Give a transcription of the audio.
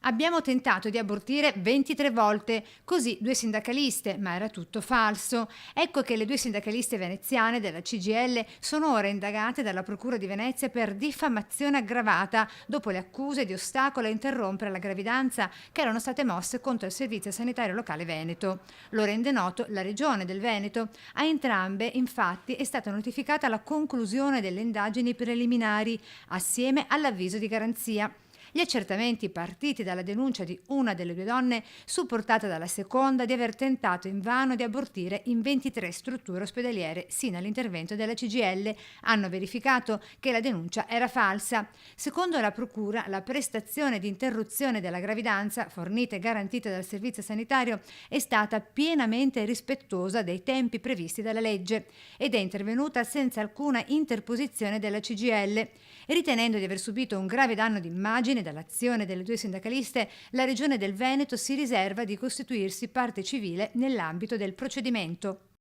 Abbiamo tentato di abortire 23 volte, così due sindacaliste, ma era tutto falso. Ecco che le due sindacaliste veneziane della CGIL sono ora indagate dalla Procura di Venezia per diffamazione aggravata dopo le accuse di ostacolo a interrompere la gravidanza che erano state mosse contro il Servizio Sanitario Locale Veneto. Lo rende noto la Regione del Veneto. A entrambe, infatti, è stata notificata la conclusione delle indagini preliminari, assieme all'avviso di garanzia. Gli accertamenti partiti dalla denuncia di una delle due donne, supportata dalla seconda, di aver tentato invano di abortire in 23 strutture ospedaliere sino all'intervento della CGIL, hanno verificato che la denuncia era falsa. Secondo la Procura, la prestazione di interruzione della gravidanza, fornita e garantita dal Servizio Sanitario, è stata pienamente rispettosa dei tempi previsti dalla legge ed è intervenuta senza alcuna interposizione della CGIL. Ritenendo di aver subito un grave danno d'immagine dall'azione delle due sindacaliste, la Regione del Veneto si riserva di costituirsi parte civile nell'ambito del procedimento.